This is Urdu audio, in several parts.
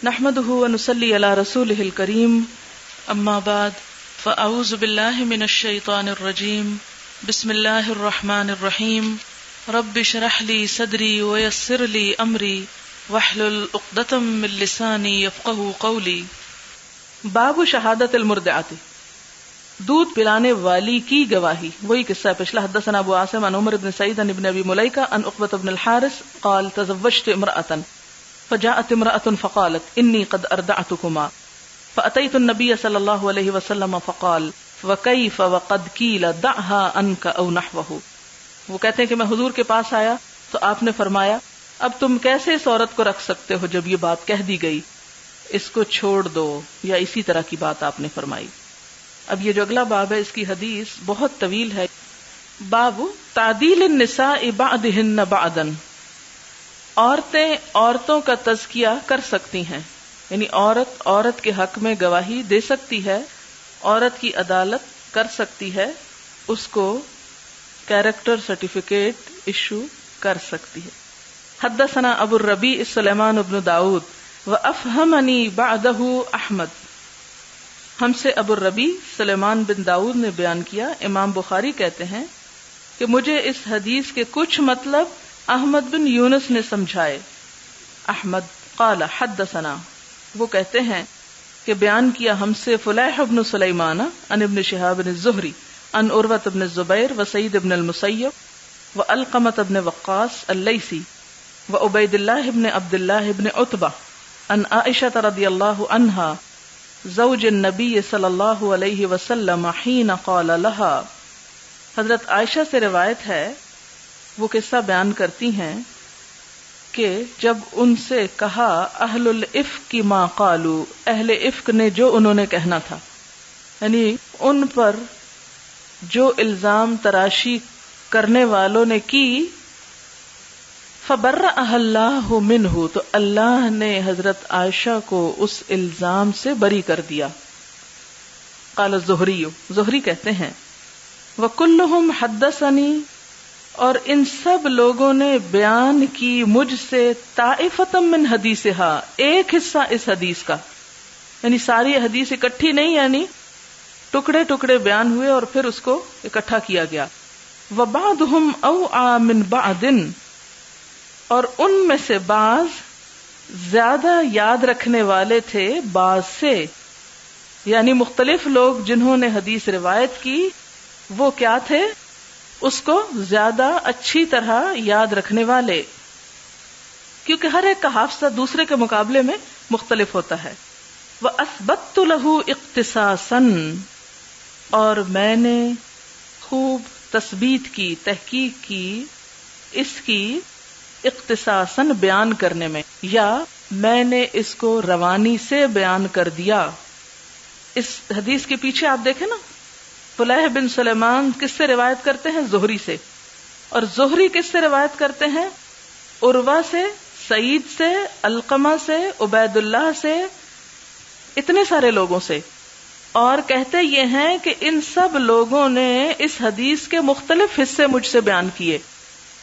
نحمده ونصلي على رسوله الكريم اما بعد فاعوذ بالله من الشيطان الرجيم بسم الله الرحمن الرحيم رب اشرح لي صدري ويسر لي امري واحلل عقدة من لساني يفقهوا قولي. باب شہادت المرضعۃ، دودھ پلانے والی کی گواہی. وہی قصہ پچھلا. حدثنا ابو عاصم عن عمر بن سعید عن ابن ابی ملیکہ عن عقبۃ بن الحارث قال تزوجت امرأة فجاءت امرأة فقالت انی قد ارضعتكما فأتيت النبي صلی اللہ علیہ وسلم فقال وكيف وقد قيل دعها عنك او نحوه. وہ کہتے ہیں کہ میں حضور کے پاس آیا تو آپ نے فرمایا اب تم کیسے اس عورت کو رکھ سکتے ہو جب یہ بات کہہ دی گئی، اس کو چھوڑ دو، یا اسی طرح کی بات آپ نے فرمائی. اب یہ جو اگلا باب ہے اس کی حدیث بہت طویل ہے. باب تعدیل النساء بعدہن بعدا، عورتیں عورتوں کا تزکیہ کر سکتی ہیں، یعنی عورت کے حق میں گواہی دے سکتی ہے، عورت کی عدالت کر سکتی ہے، اس کو کیریکٹر سرٹیفکیٹ ایشو کر سکتی ہے. حدثنا ابو الربیع سلیمان بن داؤد وافہمنی بعدہ احمد. ہم سے ابو الربیع سلیمان بن داؤد نے بیان کیا، امام بخاری کہتے ہیں کہ مجھے اس حدیث کے کچھ مطلب احمد بن یونس نے سمجھائے. احمد قال حدثنا، وہ کہتے ہیں کہ بیان کیا ہم سے فلیح بن سلیمان عن ابن شہاب بن الزہری عن عروۃ بن الزبیر وسعید بن المسیب وعلقمۃ بن وقاص اللیثی وعبید اللہ بن عبد اللہ بن عتبہ عن عائشہ رضی اللہ عنہا زوج النبی صلی اللہ علیہ وسلم حین قال لها. حضرت عائشہ سے روایت ہے، وہ قصہ بیان کرتی ہیں کہ جب ان سے کہا اہل الافک ما قالوا، اہل افک نے جو انہوں نے کہنا تھا، یعنی ان پر جو الزام تراشی کرنے والوں نے کی، فبرأها اللہ منہ، تو اللہ نے حضرت عائشہ کو اس الزام سے بری کر دیا. قال الزہری، زہری کہتے ہیں وکلہم حدثنی، اور ان سب لوگوں نے بیان کی مجھ سے طائفۃ من حدیثہا، ایک حصہ اس حدیث کا، یعنی ساری حدیث اکٹھی نہیں، یعنی ٹکڑے ٹکڑے بیان ہوئے اور پھر اس کو اکٹھا کیا گیا. وبعضہم اوعى من بعض، اور ان میں سے بعض زیادہ یاد رکھنے والے تھے بعض سے، یعنی مختلف لوگ جنہوں نے حدیث روایت کی وہ کیا تھے، اس کو زیادہ اچھی طرح یاد رکھنے والے، کیونکہ ہر ایک کا حافظہ دوسرے کے مقابلے میں مختلف ہوتا ہے. وَأَثْبَتْتُ لَهُ اِقْتِصَاصًا، اور میں نے خوب تثبیت کی، تحقیق کی اس کی اختصاصاً بیان کرنے میں، یا میں نے اس کو روانی سے بیان کر دیا. اس حدیث کے پیچھے آپ دیکھیں نا، فلیح بن سلیمان کس سے روایت کرتے ہیں؟ زہری سے. اور زہری کس سے روایت کرتے ہیں؟ عروہ سے، سعید سے، علقمہ سے، عبید اللہ سے، اتنے سارے لوگوں سے. اور کہتے یہ ہیں کہ ان سب لوگوں نے اس حدیث کے مختلف حصے مجھ سے بیان کیے،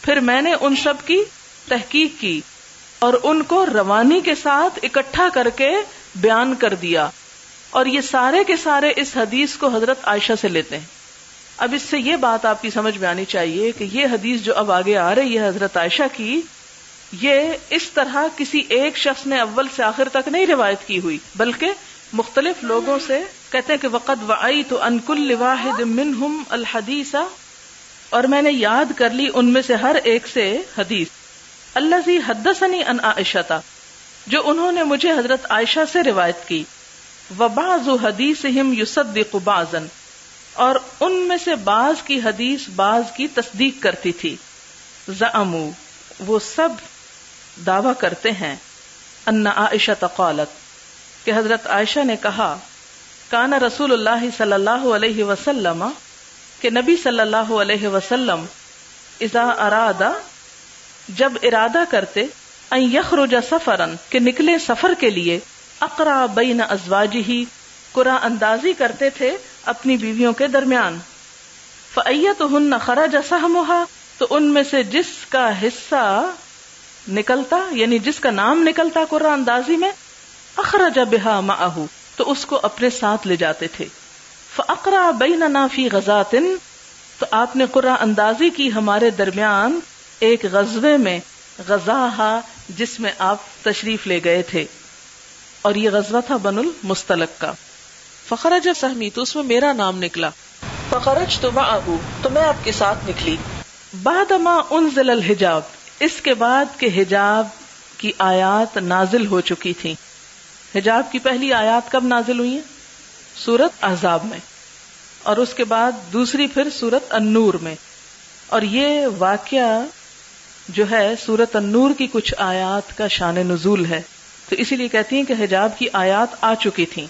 پھر میں نے ان سب کی تحقیق کی اور ان کو روانی کے ساتھ اکٹھا کر کے بیان کر دیا. اور یہ سارے کے سارے اس حدیث کو حضرت عائشہ سے لیتے ہیں. اب اس سے یہ بات آپ کی سمجھ میں آنی چاہیے کہ یہ حدیث جو اب آگے آ رہی ہے حضرت عائشہ کی، یہ اس طرح کسی ایک شخص نے اول سے آخر تک نہیں روایت کی ہوئی، بلکہ مختلف لوگوں سے. کہتے ہیں کہ وقد وعیت عن کل واحد منہم الحدیث، اور میں نے یاد کر لی ان میں سے ہر ایک سے حدیث. الذی حدثنی عن عائشہ، جو انہوں نے مجھے حضرت عائشہ سے روایت کی. وبعض حدیثہم یصدق بعضا، اور ان میں سے بعض کی حدیث بعض کی تصدیق کرتی تھی. زعموا، وہ سب دعویٰ کرتے ہیں، ان عائشہ قالت، کہ حضرت عائشہ نے کہا، کان رسول اللہ صلی اللہ علیہ وسلم، کہ نبی صلی اللہ علیہ وسلم، اذا ارادہ، جب ارادہ کرتے، ان یخرج سفرا، کہ نکلے سفر کے لیے، اقرا بین ازواجہ، قرآن اندازی کرتے تھے اپنی بیویوں کے درمیان. فایتہن خرج سہمھا، تو ان میں سے جس کا حصہ نکلتا، یعنی جس کا نام نکلتا قرآن اندازی میں، اخرج بہا معہ، تو اس کو اپنے ساتھ لے جاتے تھے. فاقرع بیننا فی غزات، تو آپ نے قرعہ اندازی کی ہمارے درمیان ایک غزوے میں، غزاہا جس میں آپ تشریف لے گئے تھے، اور یہ غزوہ تھا بنو المستلق کا. فخرج سہمی، تو اس میں میرا نام نکلا. فخرجت معہ، تو میں آپ کے ساتھ نکلی. بعدما انزل الحجاب، اس کے بعد کہ حجاب کی آیات نازل ہو چکی تھی. حجاب کی پہلی آیات کب نازل ہوئی ہیں؟ سورت احزاب میں، اور اس کے بعد دوسری پھر سورت النور میں. اور یہ واقعہ جو ہے سورت النور کی کچھ آیات کا شان نزول ہے، تو اسی لیے کہتی ہیں کہ حجاب کی آیات آ چکی تھیں.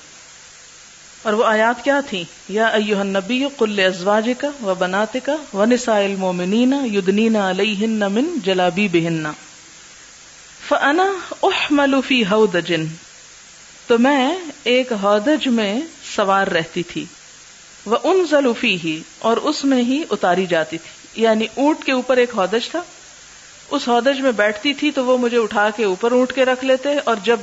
اور وہ آیات کیا تھیں؟ یا ایھا النبی قل لازواجک وبناتک ونساء المؤمنین یدنین علیہن من جلابیبہن. فانا احمل فی ہودج، تو میں ایک ہودج میں سوار رہتی تھی. وانزل فیہ، اور اس میں ہی اتاری جاتی تھی. یعنی اونٹ کے اوپر ایک ہودج تھا، اس ہودج میں بیٹھتی تھی تو وہ مجھے اٹھا کے اوپر اونٹ کے رکھ لیتے، اور جب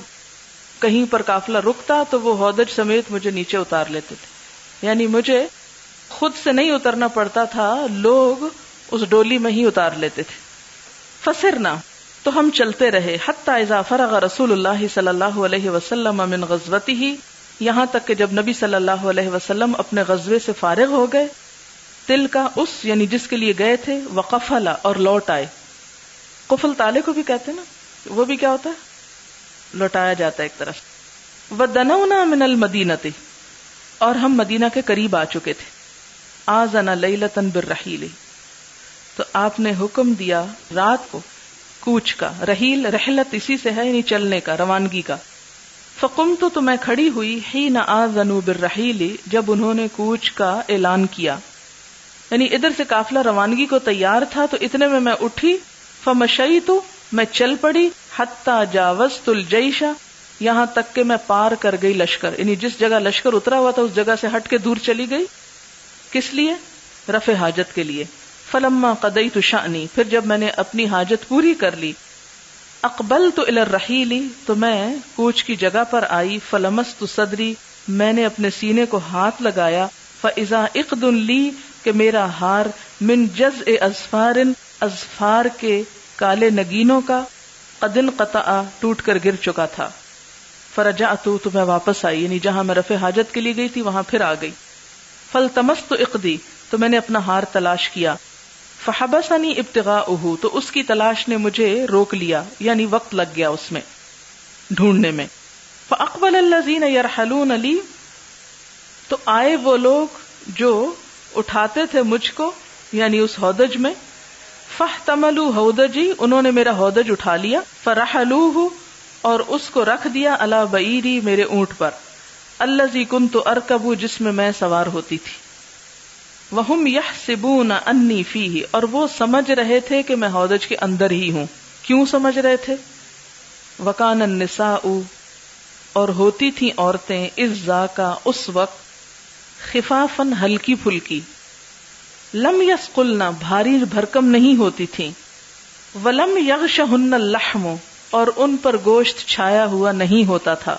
کہیں پر قافلہ رکتا تو وہ ہودج سمیت مجھے نیچے اتار لیتے تھے. یعنی مجھے خود سے نہیں اترنا پڑتا تھا، لوگ اس ڈولی میں ہی اتار لیتے تھے. فسرنا، تو ہم چلتے رہے. حتی اذا فرغ رسول اللہ صلی اللہ علیہ وسلم من غزوتہ، یہاں تک کہ جب نبی صلی اللہ علیہ وسلم اپنے غزوے سے فارغ ہو گئے. تل کا اس، یعنی جس کے لیے گئے تھے، وقفلا، اور لوٹ آئے. قفل تالے کو بھی کہتے نا، وہ بھی کیا ہوتا ہے؟ لوٹایا جاتا ہے ایک طرف. وَدَنَوْنَا مِنَ الْمَدِينَةِ، اور ہم مدینہ کے قریب آ چکے تھے. آذَنَ لَيْلَةً بِالرَّحِيلِ، تو آپ نے حکم دیا رات کو کوچ کا. رحیل رحلت اسی سے ہے، یعنی چلنے کا، روانگی کا. فَقُمْتُ، تو میں کھڑی ہوئی. حِينَ آذَنُوا بِالرَّحِيلِ، جب انہوں نے کوچ کا اعلان کیا. یعنی ادھر سے قافلہ روانگی کو تیار تھا تو اتنے میں اٹھی. فَمَشَيْتُ، میں چل پڑی. حَتَّى جَاوَزْتُ الْجَيْشَ، یہاں تک کہ میں پار کر گئی لشکر. یعنی جس جگہ لشکر اترا ہوا تھا اس جگہ سے ہٹ کے دور چلی گئی. کس لیے؟ رفع حاجت کے لیے. فَلَمَّا قَضَيْتُ شَأْنِي، پھر جب میں نے اپنی حاجت پوری کر لی. اقبلت الی الرحیل، تو میں کوچ کی جگہ پر آئی. فلمست صدری، میں نے اپنے سینے کو ہاتھ لگایا. فاذا عقد لی، کہ میرا ہار. من جزء اظفار، اظفار کے کالے نگینوں کا. قد انقطع، ٹوٹ کر گر چکا تھا. فرجعت، تو میں واپس آئی، یعنی جہاں میں رفع حاجت کے لیے گئی تھی وہاں پھر آ گئی. فالتمست عقدی، تو میں نے اپنا ہار تلاش کیا. فحبسنی ابتغاؤہ، تو اس کی تلاش نے مجھے روک لیا، یعنی وقت لگ گیا اس میں ڈھونڈنے میں. فاقبل الذین یرحلون لی، تو آئے وہ لوگ جو اٹھاتے تھے مجھ کو، یعنی اس ہودج میں. فاحتملوا ہودجی، انہوں نے میرا ہودج اٹھا لیا. فرحلوہ، اور اس کو رکھ دیا. علی بعیری، میرے اونٹ پر. الذی کنت ارکب، جس میں سوار ہوتی تھی. وہم یحسبون انی فیہ، اور وہ سمجھ رہے تھے کہ میں ہودج کے اندر ہی ہوں. کیوں سمجھ رہے تھے؟ وکان النساء، اور ہوتی تھیں عورتیں. اذ ذاکا، اس وقت. خفافاً، ہلکی پھلکی. لم یثقلن، بھاری بھرکم نہیں ہوتی تھیں. ولم یغشہن اللحم، اور ان پر گوشت چھایا ہوا نہیں ہوتا تھا.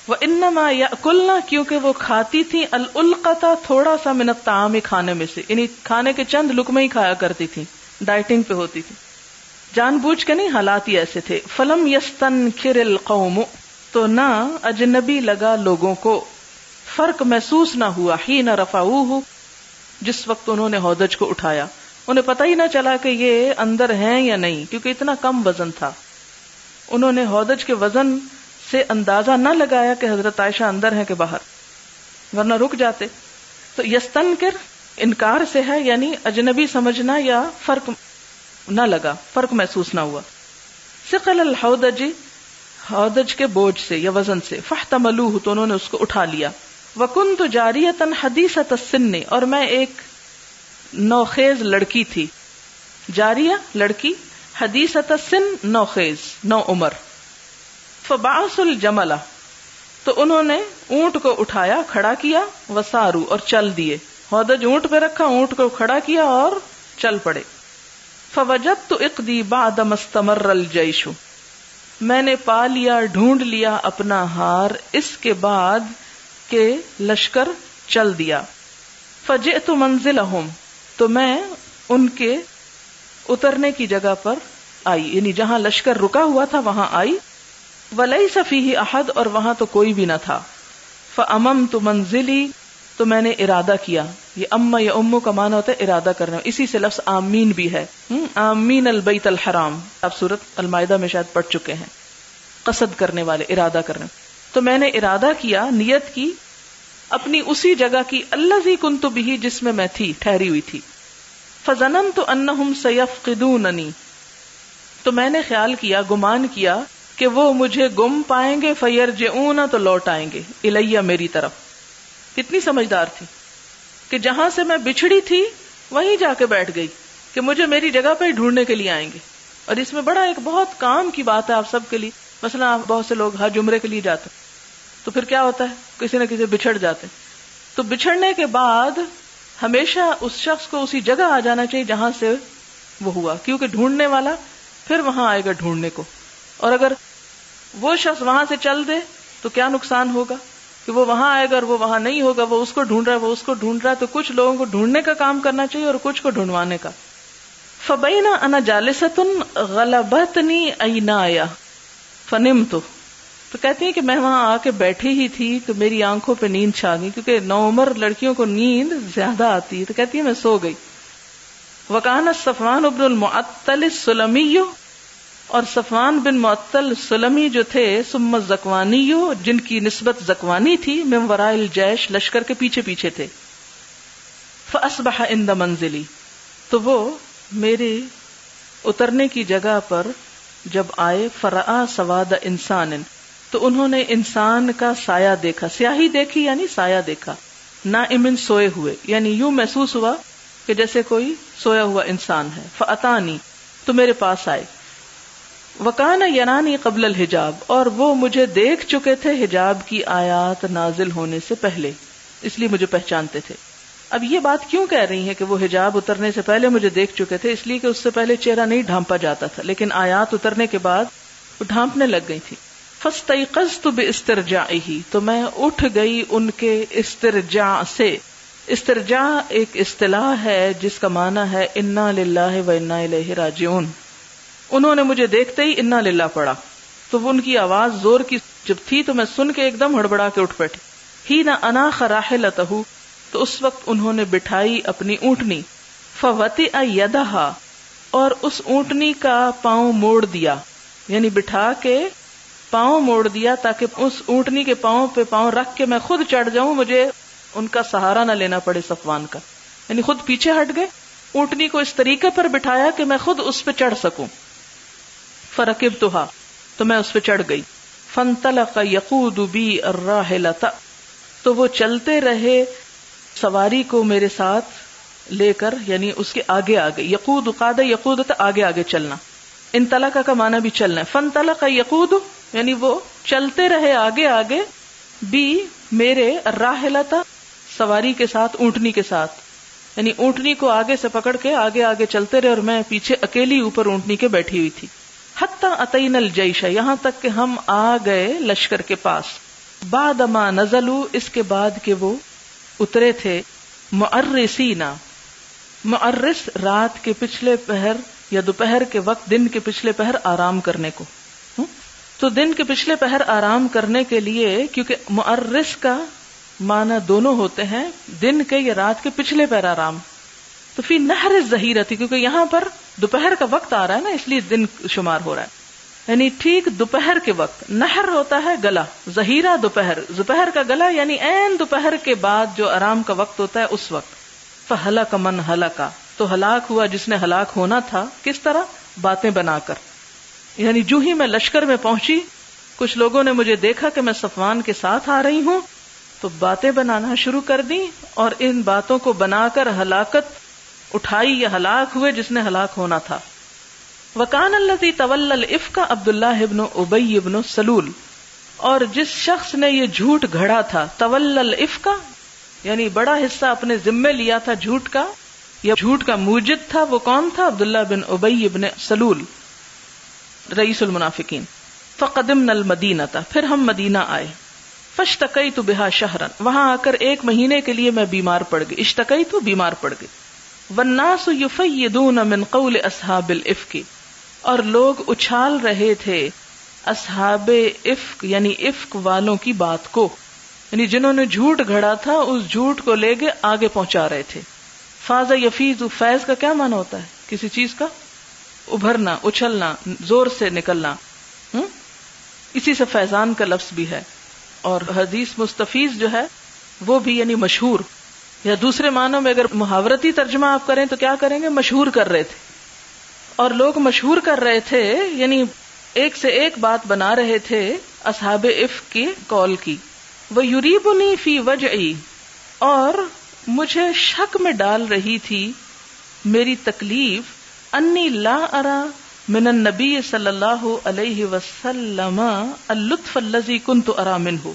وانما یاکلن، کیونکہ وہ کھاتی تھیں. الالقطہ، تھوڑا سا. من الطعام، کھانے میں سے، یعنی کھانے کے چند لقمے ہی کھایا کرتی تھیں. ڈائٹنگ پہ ہوتی تھی، جان بوجھ کے نہیں، حالات ہی ایسے تھے. فلم یستنکر القوم، تو نہ اجنبی لگا لوگوں کو. فرق محسوس نہ ہوا. حین رفعوہ، جس وقت انہوں نے ہودج کو اٹھایا. انہیں پتہ ہی نہ چلا کہ یہ اندر ہیں یا نہیں، کیونکہ اتنا کم وزن تھا. انہوں نے ہودج کے وزن سے اندازہ نہ لگایا کہ حضرت عائشہ اندر ہیں کہ باہر، ورنہ رک جاتے. تو یستنکر انکار سے ہے، یعنی اجنبی سمجھنا یا فرق نہ لگا، فرق محسوس نہ ہوا. ثقل الحودج، ہودج کے بوجھ سے یا وزن سے. فاحتملوہ، تو انہوں نے اس کو اٹھا لیا. وکنت جاریۃ حدیثۃ السن، اور میں ایک نوخیز لڑکی تھی. جاریہ لڑکی، حدیثۃ السن نوخیز، نو عمر. فبعث الجمل، تو انہوں نے اونٹ کو اٹھایا، کھڑا کیا. وسارو، اور چل دیے. ہودج اونٹ پہ رکھا، اونٹ کو کھڑا کیا اور چل پڑے. فوجدت عقدی بعد ما استمر الجیش، میں نے پا لیا ڈھونڈ لیا اپنا ہار اس کے بعد کہ لشکر چل دیا. فجئت منزلہم، تو میں ان کے اترنے کی جگہ پر آئی، یعنی جہاں لشکر رکا ہوا تھا وہاں آئی. ولیس فیہ احد، اور وہاں تو کوئی بھی نہ تھا. فاممت منزلی، تو میں نے ارادہ کیا. یہ اما یا امو کا معنی ہوتا ہے ارادہ کرنا، اسی سے لفظ آمین بھی ہے. آمین البیت الحرام، آپ سورۃ المائدہ میں شاید پڑھ چکے ہیں، قصد کرنے والے، ارادہ کرنے. تو میں نے ارادہ کیا، نیت کی اپنی اسی جگہ کی الذی کنت بہ، جس میں میں تھی، ٹھہری ہوئی تھی. فظننت انہم سیفقدوننی، تو میں نے خیال کیا، گمان کیا کہ وہ مجھے گم پائیں گے. فیرجعون، تو لوٹ آئیں گے، الیہ، میری طرف. کتنی سمجھدار تھی کہ جہاں سے میں بچھڑی تھی وہیں جا کے بیٹھ گئی کہ مجھے میری جگہ پہ ہی ڈھونڈنے کے لیے آئیں گے. اور اس میں بڑا ایک بہت کام کی بات ہے آپ سب کے لیے. مثلا آپ بہت سے لوگ حج عمرے کے لیے جاتے تو پھر کیا ہوتا ہے، کسی نہ کسی بچھڑ جاتے. تو بچھڑنے کے بعد ہمیشہ اس شخص کو اسی جگہ آ جانا چاہیے جہاں سے وہ ہوا، کیونکہ ڈھونڈنے والا پھر وہاں آئے گا ڈھونڈنے کو. اور اگر وہ شخص وہاں سے چل دے تو کیا نقصان ہوگا کہ وہ وہاں آئے گا اور وہ وہاں نہیں ہوگا، وہ اس کو ڈھونڈ رہا ہے، وہ اس کو ڈھونڈ رہا ہے. تو کچھ لوگوں کو ڈھونڈنے کا کام کرنا چاہیے اور کچھ کو ڈھونڈوانے کا. فبین انا جالست غلبتنی عینایا فنمت، تو کہتی ہیں کہ میں وہاں آ کے بیٹھی ہی تھی تو میری آنکھوں پہ نیند چھا گئی، کیونکہ نوعمر لڑکیوں کو نیند زیادہ آتی ہے. تو کہتی ہے میں سو گئی. وکان صفوان بن المعطل السلمی، اور صفوان بن معطل سلمی جو تھے، ثم الزکوانی، جن کی نسبت زکوانی تھی، من وراء الجیش، لشکر کے پیچھے پیچھے تھے. فاصبح عند منزلی، تو وہ میرے اترنے کی جگہ پر جب آئے، فرآ سواد انسان، تو انہوں نے انسان کا سایہ دیکھا. سیاہی دیکھی یعنی سایہ دیکھا. نائمن، سوئے ہوئے، یعنی یوں محسوس ہوا کہ جیسے کوئی سویا ہوا انسان ہے. فاتانی، تو میرے پاس آئے. وکان ینانی قبل الحجاب، اور وہ مجھے دیکھ چکے تھے حجاب کی آیات نازل ہونے سے پہلے، اس لیے مجھے پہچانتے تھے. اب یہ بات کیوں کہہ رہی ہیں کہ وہ حجاب اترنے سے پہلے مجھے دیکھ چکے تھے؟ اس لیے کہ اس سے پہلے چہرہ نہیں ڈھانپا جاتا تھا، لیکن آیات اترنے کے بعد وہ ڈھانپنے لگ گئی تھی. فاستيقظت باسترجاعه، تو میں اٹھ گئی ان کے استرجاع سے. استرجاع ایک اصطلاح ہے جس کا معنی ہے انا للہ و انا الیہ راجعون. انہوں نے مجھے دیکھتے ہی انا للہ پڑھا، تو وہ ان کی آواز زور کی جب تھی تو میں سن کے ایک دم ہڑبڑا کے اٹھ بیٹھی. حین اناخ راحلتہ، تو اس وقت انہوں نے بٹھائی اپنی اونٹنی. فوطئ یدہا، اور اس اونٹنی کا پاؤں موڑ دیا، یعنی بٹھا کے پاؤں موڑ دیا تاکہ اس اونٹنی کے پاؤں پہ پاؤں رکھ کے میں خود چڑھ جاؤں، مجھے ان کا سہارا نہ لینا پڑے صفوان کا. یعنی خود پیچھے ہٹ گئے، اونٹنی کو اس طریقے پر بٹھایا کہ میں خود اس پہ چڑھ سکوں. فرکبتها، تو میں اس پہ چڑھ گئی. فانطلق یقود بی الراحلۃ، تو وہ چلتے رہے سواری کو میرے ساتھ لے کر، یعنی اس کے آگے آگے. یقود، قاد یقود، آگے آگے چلنا. انطلق کا معنی بھی چلنا ہے. فانطلق یقود، یعنی وہ چلتے رہے آگے آگے، بھی میرے الراحلۃ، سواری کے ساتھ، اونٹنی کے ساتھ. یعنی اونٹنی کو آگے سے پکڑ کے آگے آگے چلتے رہے اور میں پیچھے اکیلی اوپر اونٹنی کے بیٹھی ہوئی تھی. حتی اتینا الجیش، یہاں تک کہ ہم آ گئے لشکر کے پاس. بعد ما نزلوا، اس کے بعد کہ وہ اترے تھے. معرسین، معرس رات کے پچھلے پہر یا دوپہر کے وقت، دن کے پچھلے پہر آرام کرنے کو. تو دن کے پچھلے پہر آرام کرنے کے لیے، کیونکہ معرس کا معنی دونوں ہوتے ہیں، دن کے یا رات کے پچھلے پہر آرام. تو فی نہر الظہیرۃ، کیونکہ یہاں پر دوپہر کا وقت آ رہا ہے نا، اس لیے دن شمار ہو رہا ہے. یعنی ٹھیک دوپہر کے وقت. نہر ہوتا ہے گلا، ظہیرہ دوپہر، دوپہر کا گلا یعنی عین دوپہر کے بعد جو آرام کا وقت ہوتا ہے اس وقت. فہلک من ہلک، تو ہلاک ہوا جس نے ہلاک ہونا تھا. کس طرح؟ باتیں بنا کر. یعنی جو ہی میں لشکر میں پہنچی، کچھ لوگوں نے مجھے دیکھا کہ میں صفوان کے ساتھ آ رہی ہوں تو باتیں بنانا شروع کر دی، اور ان باتوں کو بنا کر ہلاکت اٹھائی یا ہلاک ہوئے جس نے ہلاک ہونا تھا. وکان الذی تولی الافک عبداللہ ابن ابی ابن سلول، اور جس شخص نے یہ جھوٹ گھڑا تھا، تولی الافک یعنی بڑا حصہ اپنے ذمے لیا تھا جھوٹ کا، یا جھوٹ کا موجد تھا، وہ کون تھا؟ عبداللہ بن ابی ابن سلول، رئیس المنافقین. فقدمنا المدینۃ، پھر ہم مدینہ آئے. فاشتکیت بہا شہرا، وہاں آ کر 1 مہینے کے لیے میں بیمار پڑ گئی. اشتکیت بیمار پڑ گئی. والناس یفیدون من قول اصحاب الافک، اور لوگ اچھال رہے تھے اصحاب افک یعنی افک والوں کی بات کو، یعنی جنہوں نے جھوٹ گھڑا تھا اس جھوٹ کو لے کے آگے پہنچا رہے تھے. فاز یفیز، فیض کا کیا معنی ہوتا ہے؟ کسی چیز کا ابھرنا، اچھلنا، زور سے نکلنا. اسی سے فیضان کا لفظ بھی ہے. اور حدیث مستفیض جو ہے وہ بھی یعنی مشہور، یا دوسرے معنوں میں اگر محاورتی ترجمہ آپ کریں تو کیا کریں گے؟ مشہور کر رہے تھے. اور لوگ مشہور کر رہے تھے یعنی ایک سے ایک بات بنا رہے تھے اصحاب افک کی قول کی. وَيُرِيبُنِي فِي وَجْعِي، اور مجھے شک میں ڈال رہی تھی میری تکلیف، انی لا ارا من النبی صلی اللہ علیہ وسلم اللطف الذی کنت ارا منہ،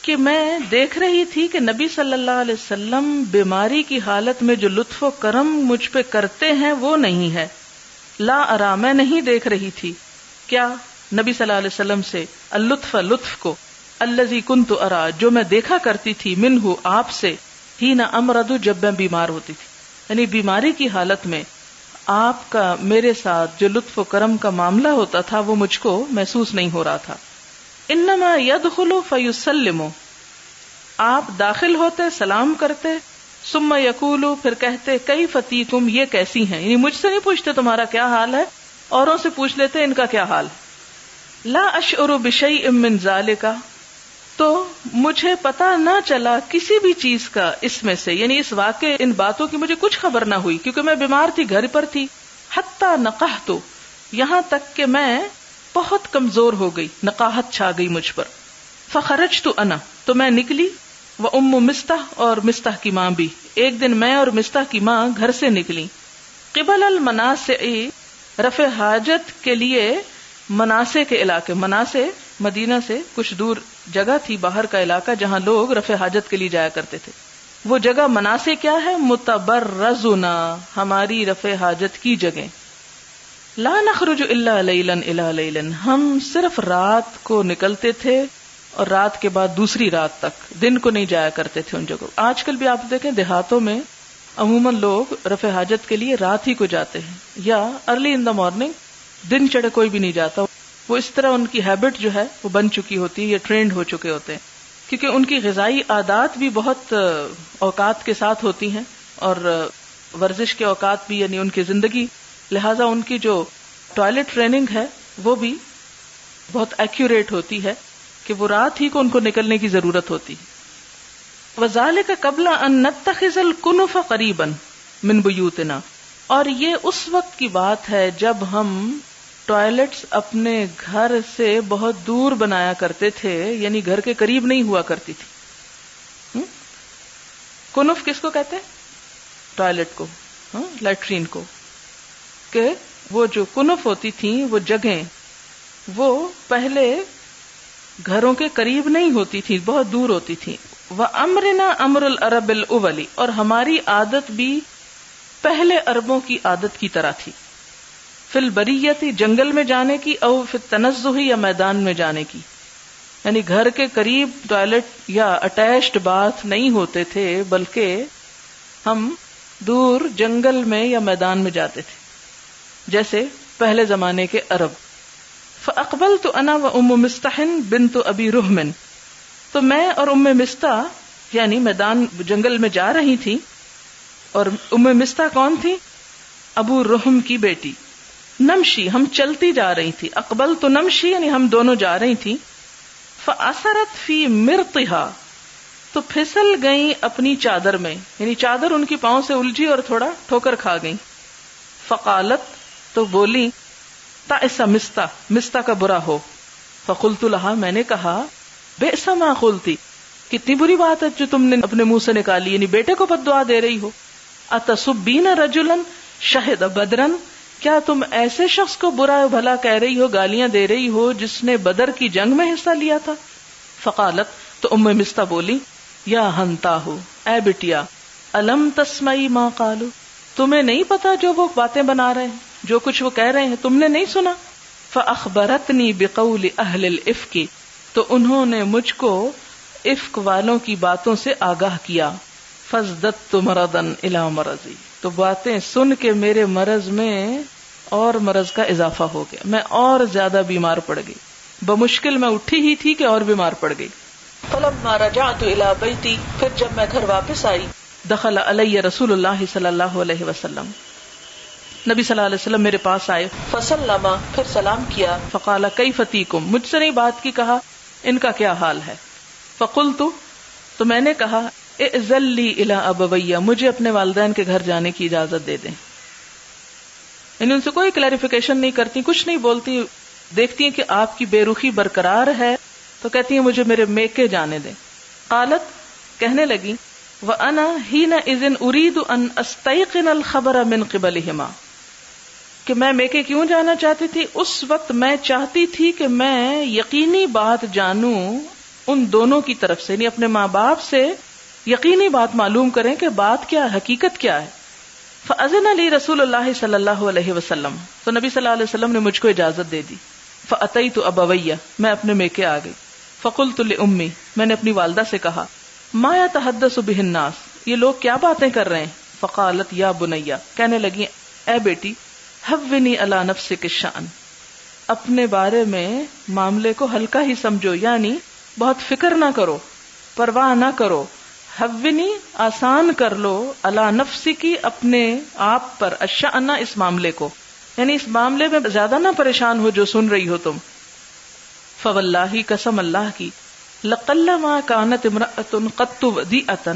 کہ میں دیکھ رہی تھی کہ نبی صلی اللہ علیہ وسلم بیماری کی حالت میں جو لطف و کرم مجھ پہ کرتے ہیں وہ نہیں ہے. لا ارا، میں نہیں دیکھ رہی تھی کیا نبی صلی اللہ علیہ وسلم سے، اللطف لطف کو، الذی کنت ارا جو میں دیکھا کرتی تھی، منہ آپ سے، حین امرض جب میں بیمار ہوتی تھی. یعنی بیماری کی حالت میں آپ کا میرے ساتھ جو لطف و کرم کا معاملہ ہوتا تھا وہ مجھ کو محسوس نہیں ہو رہا تھا. انما یدخل فیسلم، آپ داخل ہوتے سلام کرتے، ثم یقول، پھر کہتے کیف تیکم، یہ کیسی ہیں، یعنی مجھ سے نہیں پوچھتے تمہارا کیا حال ہے، اوروں سے پوچھ لیتے ان کا کیا حال. لا اشعر بشیء من ذالک، تو مجھے پتا نہ چلا کسی بھی چیز کا اس میں سے، یعنی اس واقعے ان باتوں کی مجھے کچھ خبر نہ ہوئی کیونکہ میں بیمار تھی، گھر پر تھی. حتی نقحت، یہاں تک کہ میں بہت کمزور ہو گئی، نقاہت چھا گئی مجھ پر. فخرجت انا، تو میں نکلی، وام مستح، اور مستح کی ماں بھی. ایک دن میں اور مستح کی ماں گھر سے نکلی. قبل المناسع، رفع حاجت کے لیے مناسع کے علاقے، مناسع مدینہ سے کچھ دور جگہ تھی، باہر کا علاقہ جہاں لوگ رفع حاجت کے لیے جایا کرتے تھے. وہ جگہ مناسع کیا ہے؟ متبرزنا، ہماری رفع حاجت کی جگہ. لا نخرج الا لیلا الی لیلا، ہم صرف رات کو نکلتے تھے اور رات کے بعد دوسری رات تک، دن کو نہیں جایا کرتے تھے ان جگہوں. آج کل بھی آپ دیکھیں دیہاتوں میں عموماً لوگ رفع حاجت کے لیے رات ہی کو جاتے ہیں، یا ارلی ان دا مارننگ، دن چڑھے کوئی بھی نہیں جاتا. وہ اس طرح ان کی ہیبٹ جو ہے وہ بن چکی ہوتی ہے یا ٹرینڈ ہو چکے ہوتے ہیں، کیونکہ ان کی غذائی عادات بھی بہت اوقات کے ساتھ ہوتی ہیں اور ورزش کے اوقات بھی، یعنی ان کی زندگی، لہٰذا ان کی جو ٹوائلٹ ٹریننگ ہے وہ بھی بہت ایکوریٹ ہوتی ہے کہ وہ رات ہی کو ان کو نکلنے کی ضرورت ہوتی. وَذَلِكَ قَبْلَ أَن نَتَّخِذَ الْكُنُفَ قَرِيبًا مِن بُيُوتِنَا، اور یہ اس وقت کی بات ہے جب ہم ٹوائلٹس اپنے گھر سے بہت دور بنایا کرتے تھے، یعنی گھر کے قریب نہیں ہوا کرتی تھی. کنف کس کو کہتے ہیں؟ ٹوائلٹ کو، لیٹرین کو. کہ وہ جو کنف ہوتی تھیں وہ جگہیں وہ پہلے گھروں کے قریب نہیں ہوتی تھی، بہت دور ہوتی تھی. وَأَمْرِنَا أَمْرُ الْعَرَبِ الْأُوَّلِ، اور ہماری عادت بھی پہلے عربوں کی عادت کی طرح تھی. فی البریتی، جنگل میں جانے کی، او فی التنزہ، یا میدان میں جانے کی. یعنی گھر کے قریب ٹوائلٹ یا اٹیچڈ باتھ نہیں ہوتے تھے، بلکہ ہم دور جنگل میں یا میدان میں جاتے تھے جیسے پہلے زمانے کے عرب. فاقبلت انا و ام مستح بنت ابی رحم، تو میں اور ام مستح یعنی میدان جنگل میں جا رہی تھی. اور ام مستح کون تھی؟ ابو رحم کی بیٹی. نمشی، ہم چلتی جا رہی تھی. اقبل تو نمشی یعنی ہم دونوں جا رہی تھی. فاثرت فی مرطہا، تو پھسل گئی اپنی چادر میں، یعنی چادر ان کی پاؤں سے الجھی اور تھوڑا ٹھوکر کھا گئی. فقالت، تو بولی، تائس مستہ کا برا ہو. فقلت لها، میں نے کہا، بئس ما قلتی، کتنی بری بات ہے جو تم نے اپنے منہ سے نکالی، یعنی بیٹے کو بد دعا دے رہی ہو. اتسبین رجلا شہد بدرا، کیا تم ایسے شخص کو برا بھلا کہہ رہی ہو، گالیاں دے رہی ہو جس نے بدر کی جنگ میں حصہ لیا تھا. فقالت، تو ام مستہ بولی، یا ہنتاہو، اے بٹیا، الم تسمعی ما قالو، تمہیں نہیں پتا جو وہ باتیں بنا رہے ہیں، جو کچھ وہ کہہ رہے ہیں تم نے نہیں سنا. فأخبرتنی بقول اہل الافک، تو انہوں نے مجھ کو افک والوں کی باتوں سے آگاہ کیا. فازددت مرضا الی مرضی، تو باتیں سن کے میرے مرض میں اور مرض کا اضافہ ہو گیا، میں اور زیادہ بیمار پڑ گئی. بمشکل میں اٹھی ہی تھی کہ اور بیمار پڑ گئی. فلما رجعت الی بیتی، پھر جب میں گھر واپس آئی، دخل علی رسول اللہ صلی اللہ علیہ وسلم، نبی صلی اللہ علیہ وسلم میرے پاس آئے. فسلم، پھر سلام کیا. فقال کیف تیکم، مجھ سے نہیں بات کی، کہا ان کا کیا حال ہے. فقلت، تو میں نے کہا اذن لی الی ابویہ، مجھے اپنے والدین کے گھر جانے کی اجازت دے دیں. یعنی ان سے کوئی کلیریفیکیشن نہیں کرتی، کچھ نہیں بولتی، دیکھتی ہیں کہ آپ کی بے رخی برقرار ہے تو کہتی ہیں مجھے میرے میکے جانے دیں. قالت، کہنے لگی وَأَنَا حِينَئِذٍ أُرِيدُ أَنْ أَسْتَيْقِنَ الْخَبَرَ مِنْ قِبَلِهِمَا، کہ میں میکے کیوں جانا چاہتی تھی؟ اس وقت میں چاہتی تھی کہ میں یقینی بات جانوں ان دونوں کی طرف سے، یعنی اپنے ماں باپ سے یقینی بات معلوم کریں کہ بات کیا ہے، حقیقت کیا ہے. فأذن لی رسول اللہ صلی اللہ علیہ وسلم، تو نبی صلی اللہ علیہ وسلم نے مجھ کو اجازت دے دی. فأتیت ابویہ، میں اپنے میکے آ گئی. فقلت لأمی، میں نے اپنی والدہ سے کہا ما یتحدث بہ الناس، یہ لوگ کیا باتیں کر رہے ہیں. فقالت یا بنیا، کہنے لگی اے بیٹی، ہونی علی نفسک الشأن، اپنے بارے میں معاملے کو ہلکا ہی سمجھو، یعنی بہت فکر نہ کرو، پرواہ نہ کرو. ہونی، آسان کر لو، علی نفسکی، اپنے آپ پر، الشأن، اس معاملے کو، یعنی اس معاملے میں زیادہ نہ پریشان ہو جو سن رہی ہو تم. فواللہ، قسم اللہ کی، لقلما کانت امرأۃ قط ودیعۃ،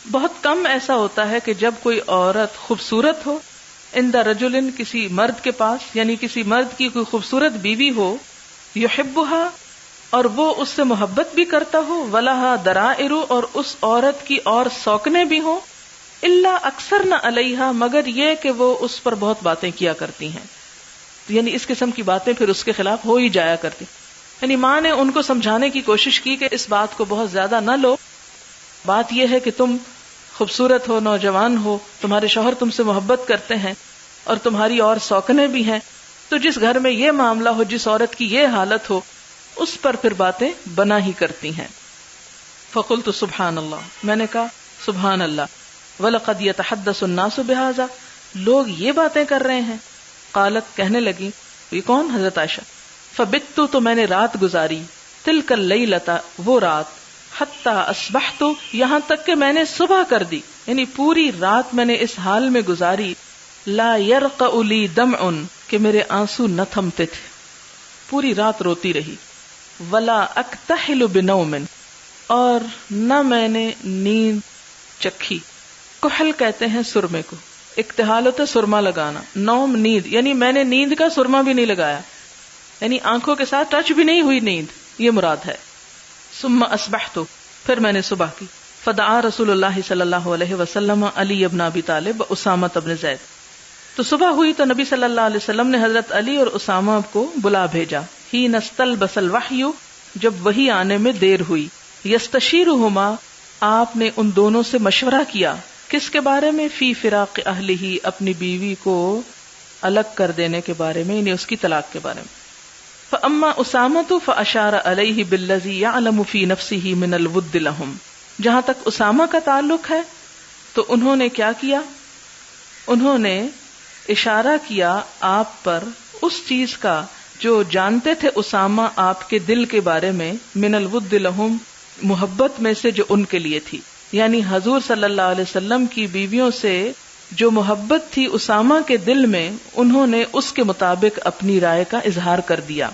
بہت کم ایسا ہوتا ہے کہ جب کوئی عورت خوبصورت ہو، عند رجل، کسی مرد کے پاس، یعنی کسی مرد کی کوئی خوبصورت بیوی ہو، یحبھا، اور وہ اس سے محبت بھی کرتا ہو، ولہا درائر، اور اس عورت کی اور سوکنے بھی ہوں، الا اکثرن علیہا، مگر یہ کہ وہ اس پر بہت باتیں کیا کرتی ہیں، یعنی اس قسم کی باتیں پھر اس کے خلاف ہو ہی جایا کرتی. یعنی ماں نے ان کو سمجھانے کی کوشش کی کہ اس بات کو بہت زیادہ نہ لو، بات یہ ہے کہ تم خوبصورت ہو، نوجوان ہو، تمہارے شوہر تم سے محبت کرتے ہیں اور تمہاری اور سوکنے بھی ہیں، تو جس گھر میں یہ معاملہ ہو، جس عورت کی یہ حالت ہو، اس پر پھر باتیں بنا ہی کرتی ہیں. فقلت سبحان اللہ، میں نے کہا سبحان اللہ. وَلَقَدْ يَتَحَدَّثُ النَّاسُ بِهَذَا، لوگ یہ باتیں کر رہے ہیں. قالت، کہنے لگی، یہ کون؟ حضرت عائشہ. فبتت، تو میں نے رات گزاری، تلک اللیلۃ، وہ رات، حتی اصبحت، یہاں تک کہ میں نے صبح کر دی، یعنی پوری رات میں نے اس حال میں گزاری، لا یرقع لی دمع، کہ میرے آنسو نہ تھمتے تھے، پوری رات روتی رہی. ولا اکتحل بنوم، اور نہ میں نے نیند چکھی. کحل کہتے ہیں سرمے کو، اکتحال ہوتا ہے سرما لگانا، نوم نیند، یعنی میں نے نیند کا سرما بھی نہیں لگایا، یعنی آنکھوں کے ساتھ ٹچ بھی نہیں ہوئی نیند، یہ مراد ہے. ثم اصبحت، پھر میں نے صبح کی. فدعا رسول اللہ صلی اللہ علیہ وسلم علی ابن ابی طالب اسامہ ابن زید، تو صبح ہوئی تو نبی صلی اللہ علیہ وسلم نے حضرت علی اور اسامہ کو بلا بھیجا. ہی نستلبس الوحی، جب وحی آنے میں دیر ہوئی. یستشیرہما، آپ نے ان دونوں سے مشورہ کیا، کس کے بارے میں؟ فی فراق اہلہ، اپنی بیوی کو الگ کر دینے کے بارے میں، یعنی اس کی طلاق کے بارے میں. فاما اسامہ فاشار علیہ بالذی یعلم فی نفسہ من الود لہم، جہاں تک اسامہ کا تعلق ہے تو انہوں نے کیا کیا؟ انہوں نے اشارہ کیا آپ پر اس چیز کا جو جانتے تھے اسامہ آپ کے دل کے بارے میں، من الود لہم، محبت میں سے جو ان کے لیے تھی، یعنی حضور صلی اللہ علیہ وسلم کی بیویوں سے جو محبت تھی اسامہ کے دل میں، انہوں نے اس کے مطابق اپنی رائے کا اظہار کر دیا.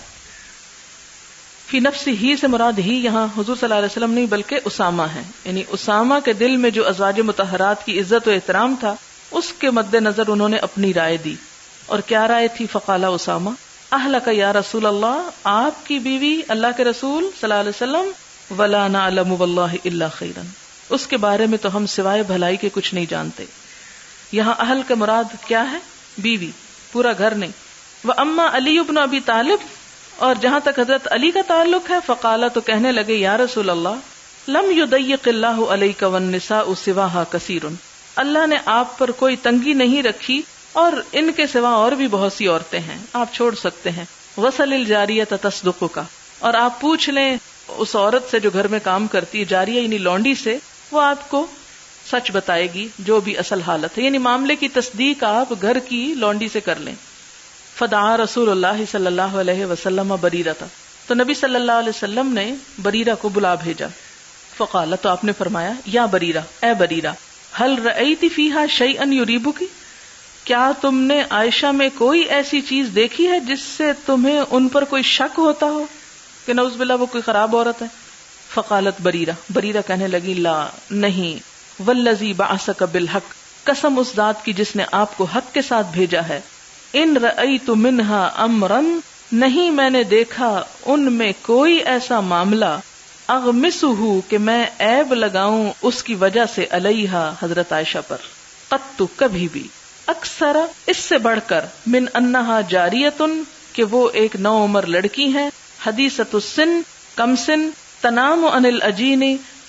فی نفسی ہی سے مراد ہی یہاں حضور صلی اللہ علیہ وسلم نہیں بلکہ اسامہ ہیں، یعنی اسامہ کے دل میں جو ازواج مطہرات کی عزت و احترام تھا اس کے مد نظر انہوں نے اپنی رائے دی. اور کیا رائے تھی؟ فقال اسامہ اہلک یا رسول اللہ، آپ کی بیوی اللہ کے رسول صلی اللہ علیہ وسلم، ولا نعلم واللہ الا خیرا، اس کے بارے میں تو ہم سوائے بھلائی کے کچھ نہیں جانتے. یہاں اہل کا مراد کیا ہے؟ بیوی، پورا گھر نہیں. واما علی ابن ابی طالب، اور جہاں تک حضرت علی کا تعلق ہے، فقال، تو کہنے لگے یا رسول اللہ، لم یضیق اللہ علیک والنساء سواہا کثیر، اللہ نے آپ پر کوئی تنگی نہیں رکھی اور ان کے سوا اور بھی بہت سی عورتیں ہیں، آپ چھوڑ سکتے ہیں. وصل الجاریۃ تصدقک، اور آپ پوچھ لیں اس عورت سے جو گھر میں کام کرتی ہے، جاریہ یعنی لونڈی سے، وہ آپ کو سچ بتائے گی جو بھی اصل حالت ہے. یعنی معاملے کی تصدیق آپ گھر کی لونڈی سے کر لیں. فدعا رسول اللہ صلی اللہ علیہ وسلم بریرہ، تو نبی صلی اللہ علیہ وسلم نے بریرہ کو بلا بھیجا. فقال، تو آپ نے فرمایا، یا بریرہ، اے بریرہ، هل رأیت فیہا شیئا یریبک، کیا تم نے عائشہ میں کوئی ایسی چیز دیکھی ہے جس سے تمہیں ان پر کوئی شک ہوتا ہو کہ نعوذ باللہ وہ کوئی خراب عورت ہے؟ فقالت بریرہ، بریرہ کہنے لگی، لا، نہیں، والذی بعثک بالحق، قسم اس ذات کی جس نے آپ کو حق کے ساتھ بھیجا ہے، ان رأیت منہا امرا، نہیں میں نے دیکھا ان میں کوئی ایسا معاملہ، اغمسہ کہ میں عیب لگاؤں اس کی وجہ سے، علیہا حضرت عائشہ پر، قط کبھی بھی، اکثر اس سے بڑھ کر، من انہا جاریتن کہ وہ ایک نوعمر لڑکی ہیں، حدیثۃ السن کم سن، تنام عن العجین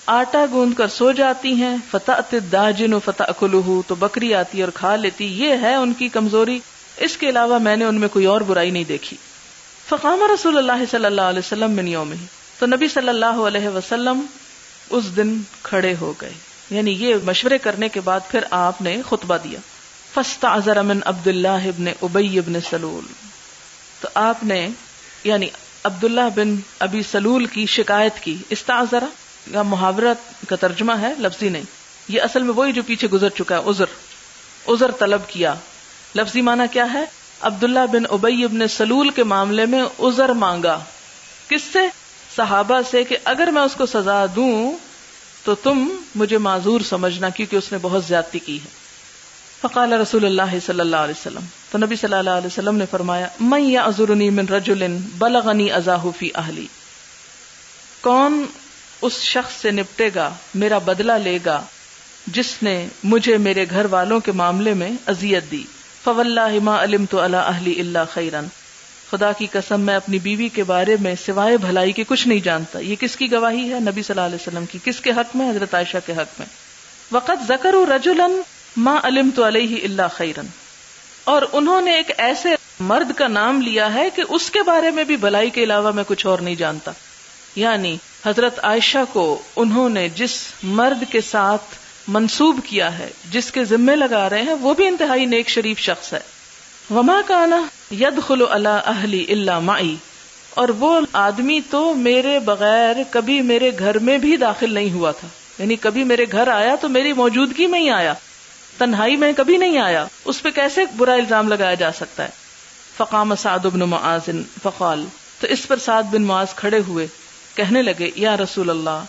آٹا گوندھ کر سو جاتی ہیں، فتأتی الداجن فتأکلہ تو بکری آتی اور کھا لیتی، یہ ہے ان کی کمزوری، اس کے علاوہ میں نے ان میں کوئی اور برائی نہیں دیکھی. فقام رسول اللہ صلی اللہ علیہ وسلم من یومہ، تو نبی صلی اللہ علیہ وسلم اس دن کھڑے ہو گئے، یعنی یہ مشورے کرنے کے بعد پھر آپ نے خطبہ دیا. فاستعذر من عبداللہ ابن ابی ابن سلول، تو آپ نے یعنی عبداللہ بن ابی سلول کی شکایت کی. استعذر یا محاورہ کا ترجمہ ہے، لفظی نہیں، یہ اصل میں وہی جو پیچھے گزر چکا ہے، عذر طلب کیا. لفظی معنی کیا ہے؟ عبداللہ بن ابی ابن سلول کے معاملے میں عذر مانگا. کس سے؟ صحابہ سے، کہ اگر میں اس کو سزا دوں تو تم مجھے معذور سمجھنا کیونکہ اس نے بہت زیادتی کی ہے. فقال رسول اللہ صلی اللہ علیہ وسلم، تو نبی صلی اللہ علیہ وسلم نے فرمایا، من یعذرنی من رجل بلغنی اذاہ فی اہلی، کون اس شخص سے نپٹے گا، میرا بدلہ لے گا جس نے مجھے میرے گھر والوں کے معاملے میں اذیت دی. فواللہ ما علمت علی اہلی الا خیرا، خدا کی قسم میں اپنی بیوی کے بارے میں سوائے بھلائی کے کچھ نہیں جانتا. یہ کس کی گواہی ہے؟ نبی صلی اللہ علیہ وسلم کی. کس کے حق میں؟ حضرت عائشہ کے حق میں. وقد ذکروا رجلا ما علمت علیہ الا خیرا، اور انہوں نے ایک ایسے مرد کا نام لیا ہے کہ اس کے بارے میں بھی بھلائی کے علاوہ میں کچھ اور نہیں جانتا. یعنی حضرت عائشہ کو انہوں نے جس مرد کے ساتھ منسوب کیا ہے، جس کے ذمے لگا رہے ہیں، وہ بھی انتہائی نیک شریف شخص ہے. وما کان یدخل علی اہلی الا معی، اور وہ آدمی تو میرے بغیر کبھی میرے گھر میں بھی داخل نہیں ہوا تھا، یعنی کبھی میرے گھر آیا تو میری موجودگی میں ہی آیا، تنہائی میں کبھی نہیں آیا. اس پہ کیسے برا الزام لگایا جا سکتا ہے؟ فقام سعد بن معاذ فقال، تو اس پر سعد بن معاذ کھڑے ہوئے، کہنے لگے، یا رسول اللہ،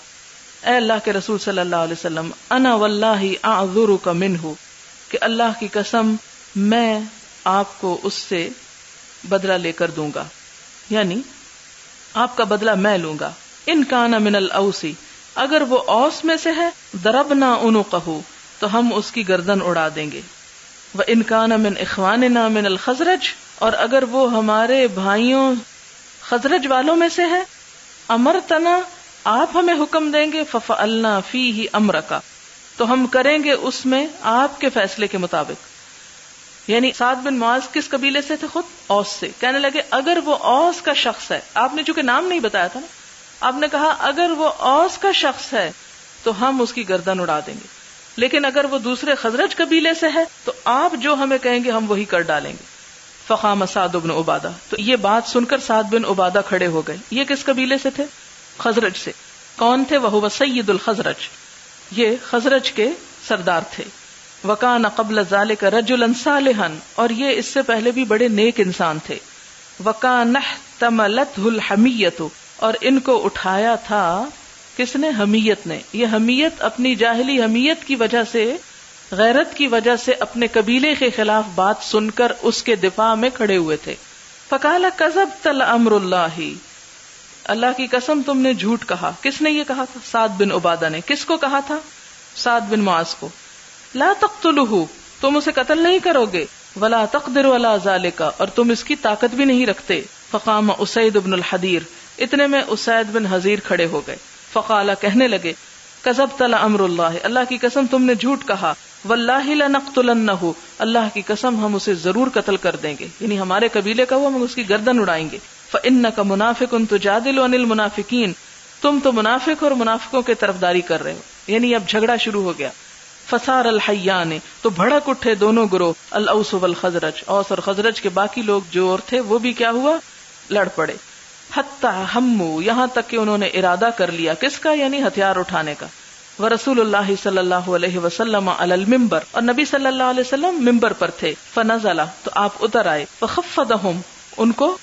اے اللہ کے رسول صلی اللہ علیہ وسلم، انا واللہ اعذرک منہ، کہ اللہ کی قسم میں آپ کو اس سے بدلہ لے کر دوں گا، یعنی آپ کا بدلہ میں لوں گا. ان کان من الاوسی، اگر وہ اوس میں سے ہے، ضربنا عنقہ، تو ہم اس کی گردن اڑا دیں گے. وان کان من اخواننا من الخزرج، اور اگر وہ ہمارے بھائیوں خزرج والوں میں سے ہے، امرتنا، آپ ہمیں حکم دیں گے، ففعلنا فیہ امرک، تو ہم کریں گے اس میں آپ کے فیصلے کے مطابق. یعنی سعد بن معاذ کس قبیلے سے تھے؟ خود اوس سے. کہنے لگے اگر وہ اوس کا شخص ہے، آپ نے چونکہ نام نہیں بتایا تھا نا، آپ نے کہا اگر وہ اوس کا شخص ہے تو ہم اس کی گردن اڑا دیں گے، لیکن اگر وہ دوسرے خزرج قبیلے سے ہے تو آپ جو ہمیں کہیں گے ہم وہی کر ڈالیں گے. فقام سعد بن عبادہ، تو یہ بات سن کر سعد بن عبادہ کھڑے ہو گئے. یہ کس قبیلے سے تھے؟ خزرج سے. کون تھے؟ وہ سید الخزرج، یہ خزرج کے سردار تھے. وکان قبل ذلک رجلا صالحا، اور یہ اس سے پہلے بھی بڑے نیک انسان تھے. وکان احتملته الحمیۃ، اور ان کو اٹھایا تھا کس نے؟ حمیت نے. یہ حمیت اپنی جاہلی حمیت کی وجہ سے، غیرت کی وجہ سے اپنے قبیلے کے خلاف بات سن کر اس کے دفاع میں کھڑے ہوئے تھے. فقال کذبت لامر اللہ، اللہ کی قسم تم نے جھوٹ کہا. کس نے یہ کہا تھا؟ سعد بن عبادہ نے. کس کو کہا تھا؟ سعد بن معاذ کو. لا تقتلہ، تم اسے قتل نہیں کرو گے، ولا تقدر علی ذالک، اور تم اس کی طاقت بھی نہیں رکھتے. فقام اسید بن الحدیر، اتنے میں اسید بن حضیر کھڑے ہو گئے. فقال، کہنے لگے، کذبت لامر اللہ، اللہ کی قسم تم نے جھوٹ کہا. واللہ لنقتلنہ، اللہ کی قسم ہم اسے ضرور قتل کر دیں گے، یعنی ہمارے قبیلے کا ہم اس کی گردن اڑائیں گے. فإنک منافق تجادل عن المنافقین، تم تو منافق اور منافقوں کے طرفداری کر رہے ہو، یعنی اب جھگڑا شروع ہو گیا. فصار الحیان، تو بھڑک اٹھے دونوں گروہ، الاوس والخزرج، اوس اور خزرج کے باقی لوگ جو اور تھے وہ بھی کیا ہوا، لڑ پڑے. حتی ہموا، یہاں تک کہ انہوں نے ارادہ کر لیا، کس کا، یعنی ہتھیار اٹھانے کا. ورسول اللہ صلی اللہ علیہ وسلم علی المنبر، اور نبی صلی اللہ علیہ وسلم ممبر پر تھے. فنزل، تو آپ اتر آئے. فخفضہم، ان کو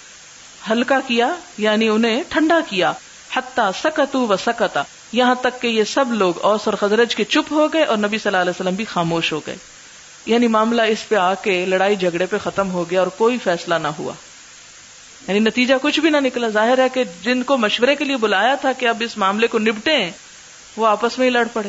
ہلکا کیا، یعنی انہیں ٹھنڈا کیا. حتی سکتوا وسکتا، یہاں تک کہ یہ سب لوگ اوس اور خزرج کے چپ ہو گئے اور نبی صلی اللہ علیہ وسلم بھی خاموش ہو گئے. یعنی معاملہ اس پہ آ کے لڑائی جھگڑے پہ ختم ہو گیا اور کوئی فیصلہ نہ ہوا، یعنی نتیجہ کچھ بھی نہ نکلا. ظاہر ہے کہ جن کو مشورے کے لیے بلایا تھا کہ اب اس معاملے کو نپٹیں، وہ آپس میں ہی لڑ پڑے.